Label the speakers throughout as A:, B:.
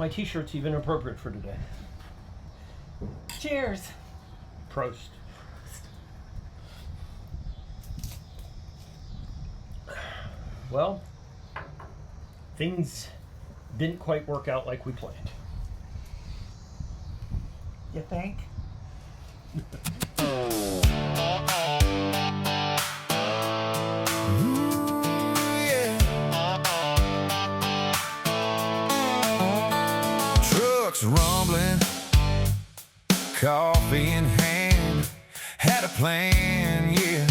A: My t-shirt's even appropriate for today.
B: Cheers.
A: Prost. Well, things didn't quite work out like we planned.
B: You think?
C: Trucks rumbling, coffee in hand, had a plan, yeah.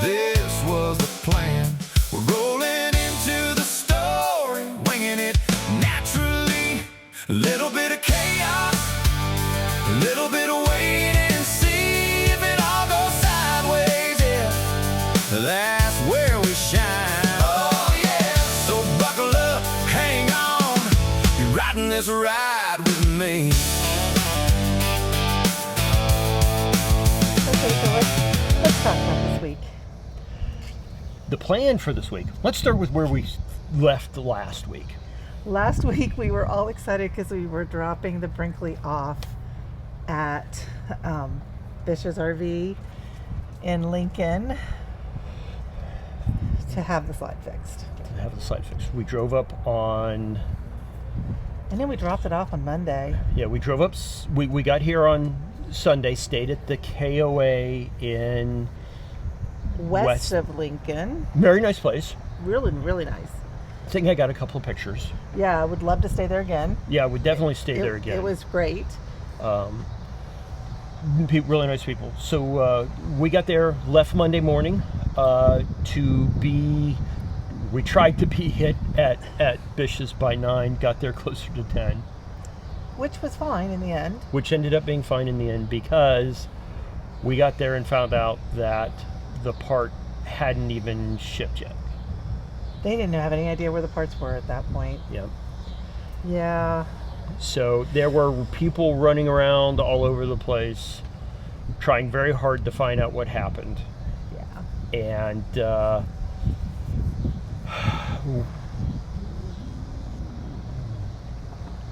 C: This was the plan. We're rolling into the story, winging it naturally. A little bit of chaos, a little bit of wait and see if it all goes sideways, yeah. That's where we shine. Oh yeah, so buckle up, hang on. You're riding this ride with me.
B: Okay, so let's talk about this week.
A: The plan for this week. Let's start with where we left last week.
B: Last week we were all excited because we were dropping the Brinkley off at Bish's RV in Lincoln to have the slide fixed.
A: To have the slide fixed. We drove up on...
B: And then we dropped it off on Monday.
A: Yeah, we drove up... We got here on Sunday, stayed at the KOA in...
B: West of Lincoln.
A: Very nice place.
B: Really, really nice.
A: I think I got a couple of pictures.
B: Yeah, I would love to stay there again.
A: Yeah, we definitely stay there again.
B: It was great.
A: Really nice people. So we got there, left Monday morning to be... We tried to be at Bish's by 9, got there closer to 10.
B: Which was fine in the end.
A: Which ended up being fine in the end because we got there and found out that the part hadn't even shipped yet.
B: They didn't have any idea where the parts were at that point.
A: Yeah.
B: Yeah.
A: So there were people running around all over the place trying very hard to find out what happened.
B: Yeah.
A: And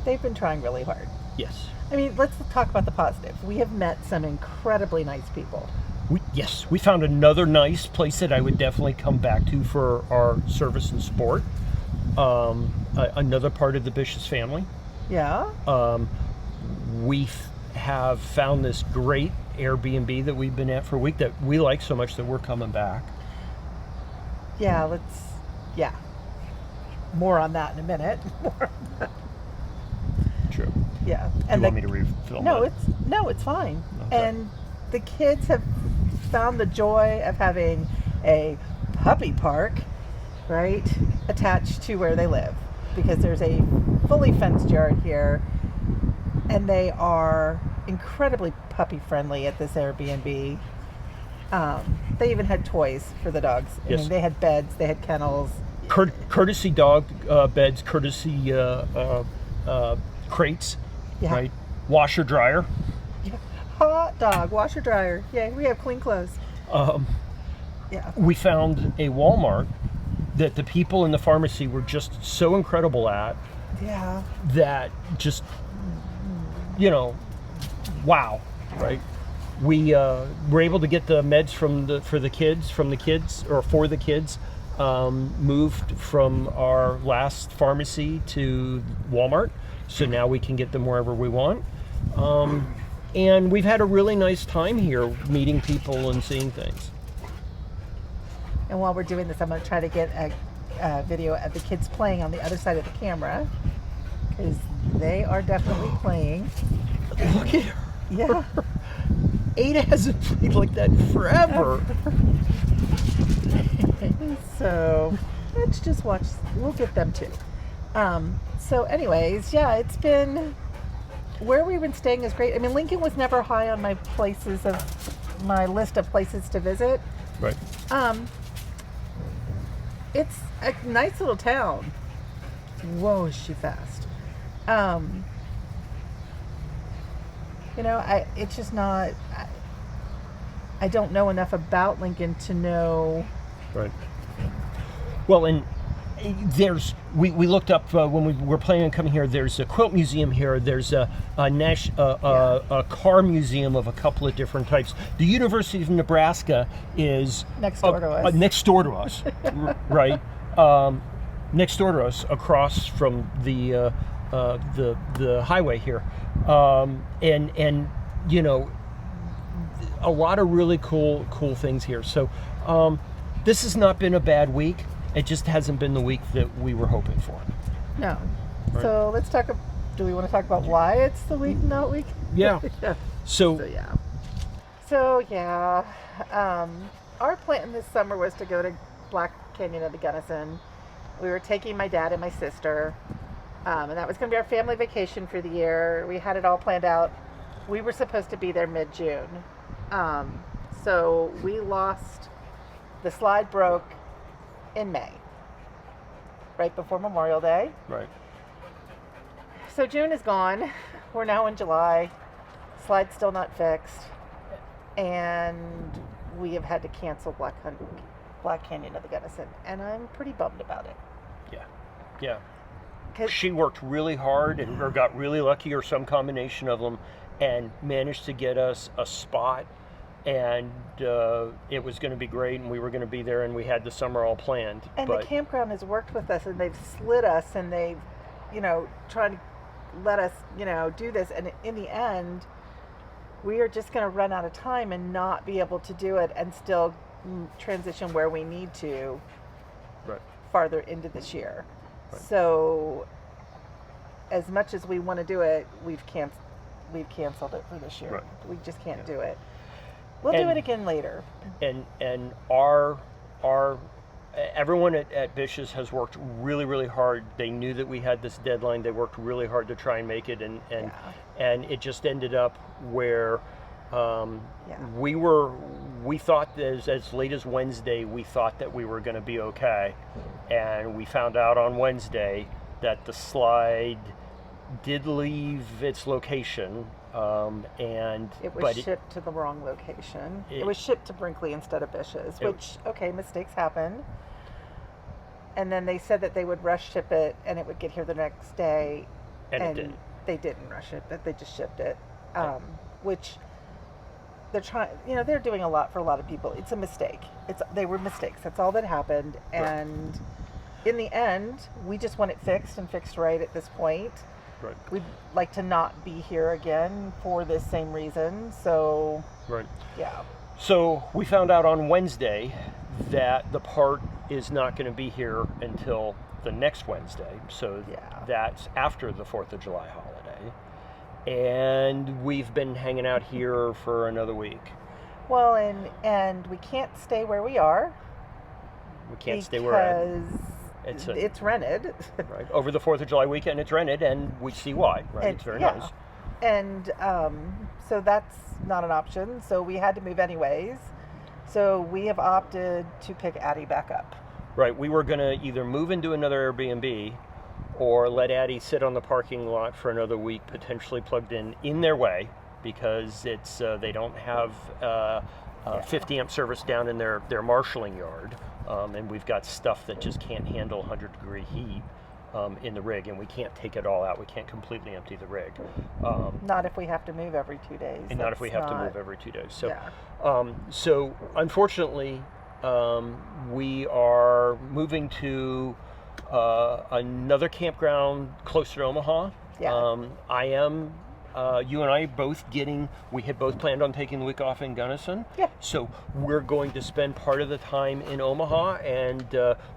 B: they've been trying really hard.
A: yes.
B: I mean, let's talk about the positive. We have met some incredibly nice people.
A: We found another nice place that I would definitely come back to for our service and sport. Another part of the Bish's family.
B: Yeah.
A: We have found this great Air B&B that we've been at for a week that we like so much that we're coming back.
B: Yeah, yeah. More on that in a minute.
A: True.
B: Yeah.
A: And you want me to refill
B: No,
A: that?
B: it's fine.
A: Okay.
B: And the kids have found the joy of having a puppy park, right, attached to where they live, because there's a fully fenced yard here, and they are incredibly puppy friendly at this Airbnb. They even had toys for the dogs.
A: Yes.
B: I mean, they had beds, they had kennels.
A: Courtesy dog beds, courtesy crates,
B: Yeah.
A: right? Washer dryer.
B: Hot dog, washer dryer. Yeah, we have clean clothes. Yeah.
A: We found a Walmart that the people in the pharmacy were just so incredible at.
B: Yeah.
A: That just, wow, right? We were able to get the meds for the kids, moved from our last pharmacy to Walmart, so now we can get them wherever we want. And we've had a really nice time here meeting people and seeing things.
B: And while we're doing this, I'm going to try to get a video of the kids playing on the other side of the camera, because they are definitely playing.
A: Look at her.
B: Yeah.
A: Ada hasn't played like that forever.
B: So let's just watch. We'll get them too. So anyways, yeah, it's been... Where we've been staying is great. I mean, Lincoln was never high on my list of places to visit.
A: Right.
B: It's a nice little town. Whoa, is she fast. It's just not... I don't know enough about Lincoln to know...
A: Right. Well, and we looked up when we were planning on coming here. There's a quilt museum here. There's a car museum of a couple of different types. The University of Nebraska is
B: Next door to us.
A: Next door to us, right? Next door to us, across from the highway here, and you know, a lot of really cool things here. So this has not been a bad week. It just hasn't been the week that we were hoping for.
B: No.
A: Right.
B: So let's talk. Do we want to talk about why it's the week, not week?
A: Yeah.
B: Yeah.
A: So
B: So our plan this summer was to go to Black Canyon of the Gunnison. We were taking my dad and my sister, and that was going to be our family vacation for the year. We had it all planned out. We were supposed to be there mid-June. So we lost, the slide broke in May, right before Memorial Day.
A: right.
B: So June is gone. We're now in July. Slide's still not fixed. And we have had to cancel Black Canyon of the Gunnison. And I'm pretty bummed about it.
A: Yeah.
B: 'Cause-
A: She worked really hard or got really lucky or some combination of them and managed to get us a spot. And it was going to be great, and we were going to be there, and we had the summer all planned.
B: And
A: but
B: the campground has worked with us, and they've slid us, and they've, tried to let us, do this. And in the end, we are just going to run out of time and not be able to do it and still transition where we need to
A: right.
B: farther into this year.
A: Right.
B: So as much as we want to do it, we've canceled it for this year.
A: Right.
B: We just can't do it. We'll do it again later.
A: And our everyone at Bish's has worked really hard. They knew that we had this deadline. They worked really hard to try and make it, and it just ended up where we thought as late as Wednesday, we thought that we were going to be okay, and we found out on Wednesday that the slide did leave its location, and
B: it was shipped to the wrong location. It was shipped to Brinkley instead of Bish's, which, mistakes happen. And then they said that they would rush ship it and it would get here the next day.
A: And it didn't.
B: They didn't rush it, but they just shipped it, which they're trying, they're doing a lot for a lot of people. It's a mistake. They were mistakes. That's all that happened. And in the end, we just want it fixed and fixed right at this point.
A: Right.
B: We'd like to not be here again for this same reason. So,
A: right.
B: Yeah.
A: So we found out on Wednesday that the part is not going to be here until the next Wednesday. So that's after the 4th of July holiday. And we've been hanging out here for another week.
B: Well, and we can't stay where we are.
A: We can't stay where we're at.
B: It's rented.
A: Right. Over the 4th of July weekend, it's rented, and we see why, right? It's very nice.
B: And so that's not an option. So we had to move anyways. So we have opted to pick Addie back up.
A: Right. We were going to either move into another Air B&B or let Addie sit on the parking lot for another week, potentially plugged in their way, because it's they don't have 50 amp service down in their marshalling yard. And we've got stuff that just can't handle 100-degree heat in the rig, and we can't take it all out. We can't completely empty the rig.
B: Not if we have to move every 2 days.
A: And not if we have to move every 2 days. So,
B: yeah.
A: So unfortunately, we are moving to another campground closer to Omaha.
B: Yeah.
A: I am. You and I we had both planned on taking the week off in Gunnison.
B: Yeah.
A: So we're going to spend part of the time in Omaha, and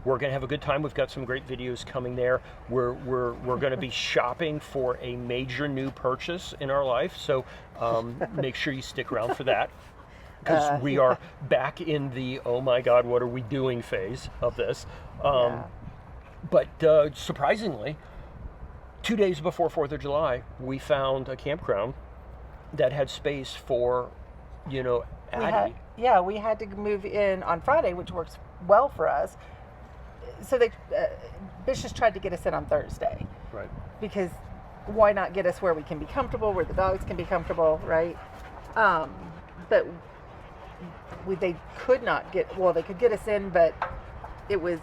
A: we're going to have a good time. We've got some great videos coming there. We're going to be shopping for a major new purchase in our life. So make sure you stick around for that, because we are back in the oh my God, what are we doing phase of this. But surprisingly, 2 days before 4th of July, we found a campground that had space for, Addie.
B: We had to move in on Friday, which works well for us. So Bish has tried to get us in on Thursday.
A: Right.
B: Because why not get us where we can be comfortable, where the dogs can be comfortable, right? But they could not they could get us in, but it was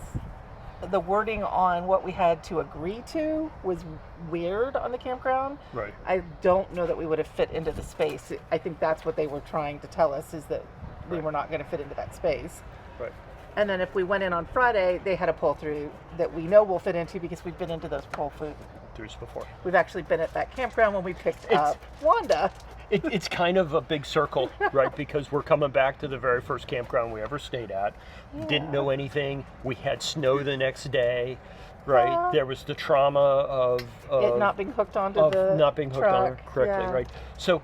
B: the wording on what we had to agree to was weird on the campground.
A: Right.
B: I don't know that we would have fit into the space. I think that's what they were trying to tell us, is that we were not going to fit into that space.
A: Right.
B: And then if we went in on Friday, they had a pull through that we know we'll fit into because we've been into those pull
A: Throughs before.
B: We've actually been at that campground when we picked up Wanda.
A: It's kind of a big circle, right? Because we're coming back to the very first campground we ever stayed at.
B: Yeah.
A: Didn't know anything. We had snow the next day, right? There was the trauma of
B: it not being hooked onto the
A: not being hooked on
B: truck.
A: correctly,
B: Yeah.
A: right? So,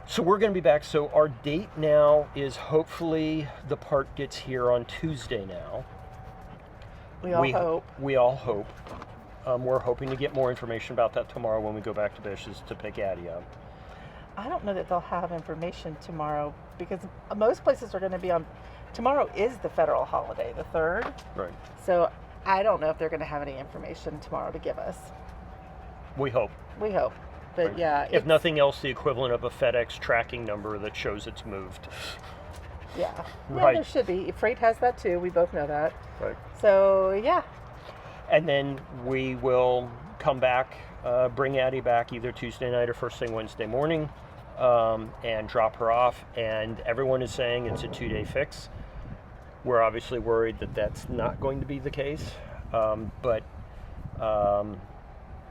A: so we're going to be back. So our date now is hopefully the part gets here on Tuesday now.
B: We all hope.
A: We all hope. We're hoping to get more information about that tomorrow when we go back to Bish's to pick Addie up.
B: I don't know that they'll have information tomorrow because most places are going to be on. Tomorrow is the federal holiday, the 3rd.
A: Right.
B: So I don't know if they're going to have any information tomorrow to give us.
A: We hope.
B: We hope. But
A: Right.
B: yeah.
A: If nothing else, the equivalent of a FedEx tracking number that shows it's moved.
B: Yeah. Yeah,
A: Right.
B: there should be. Freight has that too. We both know that.
A: Right.
B: So yeah.
A: And then we will come back, bring Addie back either Tuesday night or first thing Wednesday morning, and drop her off. And everyone is saying it's a 2-day fix. We're obviously worried that that's not going to be the case, but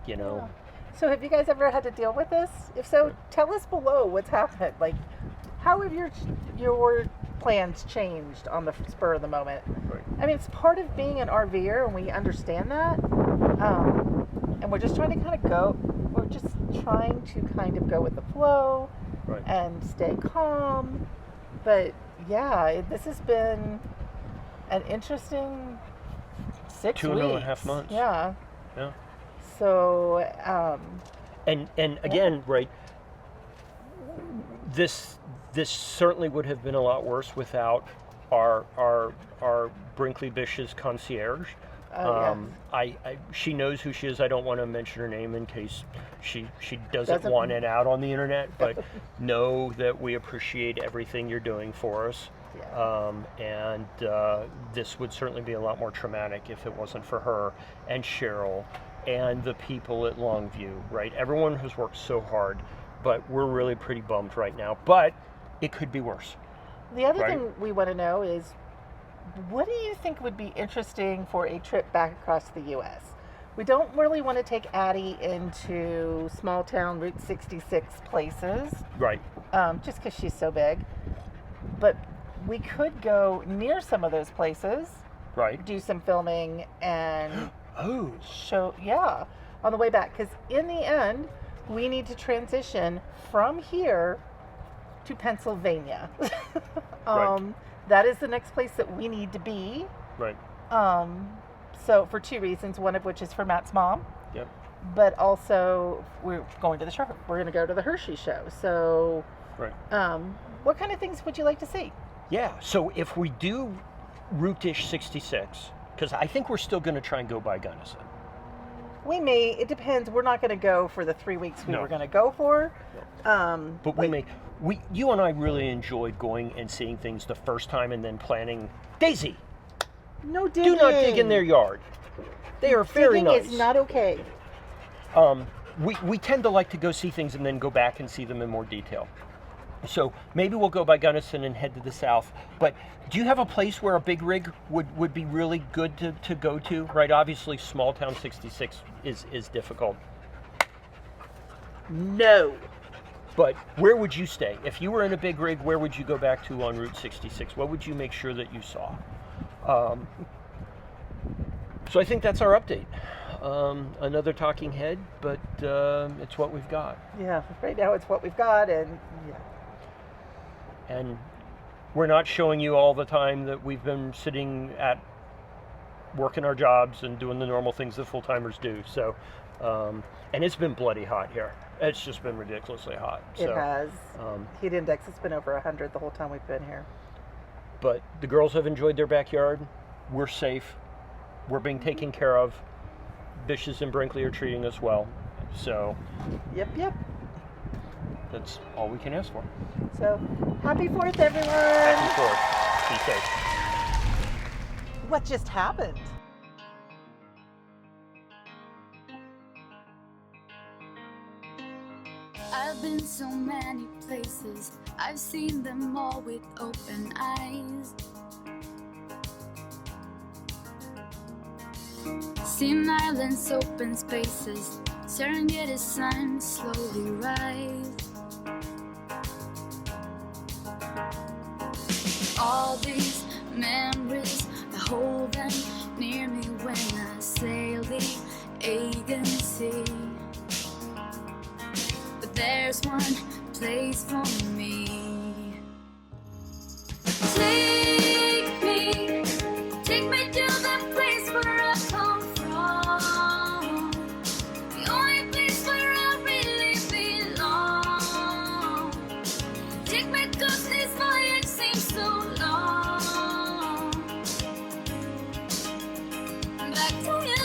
A: you know.
B: So have you guys ever had to deal with this? If so, tell us below what's happened. Like, how have your plans changed on the spur of the moment?
A: Right.
B: I mean, it's part of being an RVer, and we understand that. And we're just trying to kind of go. We're just trying to kind of go with the flow,
A: Right.
B: and stay calm. But yeah, this has been an interesting 6 weeks.
A: 2.5 months.
B: Yeah.
A: Yeah.
B: So.
A: And again, right. This certainly would have been a lot worse without our Brinkley Bish's concierge. She knows who she is. I don't want to mention her name in case she doesn't want it out on the internet, but know that we appreciate everything you're doing for us.
B: Yeah.
A: And this would certainly be a lot more traumatic if it wasn't for her and Cheryl and the people at Longview, right? Everyone has worked so hard, but we're really pretty bummed right now. But it could be worse.
B: The other
A: Right.
B: thing we want to know is, what do you think would be interesting for a trip back across the U.S.? We don't really want to take Addie into small town Route 66 places,
A: Right.
B: just because she's so big. But we could go near some of those places,
A: Right.
B: do some filming, and
A: Oh.
B: show, yeah, on the way back. Because in the end, we need to transition from here to Pennsylvania.
A: Right.
B: That is the next place that we need to be.
A: Right.
B: So for 2 reasons, one of which is for Matt's mom,
A: Yep.
B: but also we're going to the show. We're going to go to the Hershey show. So,
A: Right.
B: what kind of things would you like to see?
A: Yeah. So if we do Route-ish 66, because I think we're still going to try and go by Gunnison.
B: We may. It depends. We're not going to go for the 3 weeks we
A: No.
B: were going to go for.
A: But we may. You and I really enjoyed going and seeing things the first time and then planning. Daisy,
B: No digging.
A: do not dig in their yard. They are very
B: Digging
A: nice.
B: is not okay.
A: We tend to like to go see things and then go back and see them in more detail. So maybe we'll go by Gunnison and head to the south. But do you have a place where a big rig would be really good to go to? Right, obviously small town 66 is difficult.
B: No.
A: But where would you stay? If you were in a big rig, where would you go back to on Route 66? What would you make sure that you saw? So I think that's our update. Another talking head, but it's what we've got.
B: Yeah. Right now it's what we've got, and yeah.
A: And we're not showing you all the time that we've been sitting at working our jobs and doing the normal things that full-timers do. So, and it's been bloody hot here. It's just been ridiculously hot.
B: It
A: So,
B: has. Heat index has been over 100 the whole time we've been here.
A: But the girls have enjoyed their backyard. We're safe. We're being taken care of. Bish's and Brinkley are treating us well. So
B: Yep.
A: that's all we can ask for.
B: So, happy 4th, everyone.
A: Happy 4th. Be safe.
B: What just happened?
D: I've been so many places, I've seen them all with open eyes. Seen islands, open spaces, Serengeti sun slowly rise. All these memories, I hold them near me when I sail the Aegean Sea. But there's one place for me. Take me to that place where I come from, the only place where I really belong. Take me 'cause this voyage seems so long. Back to you.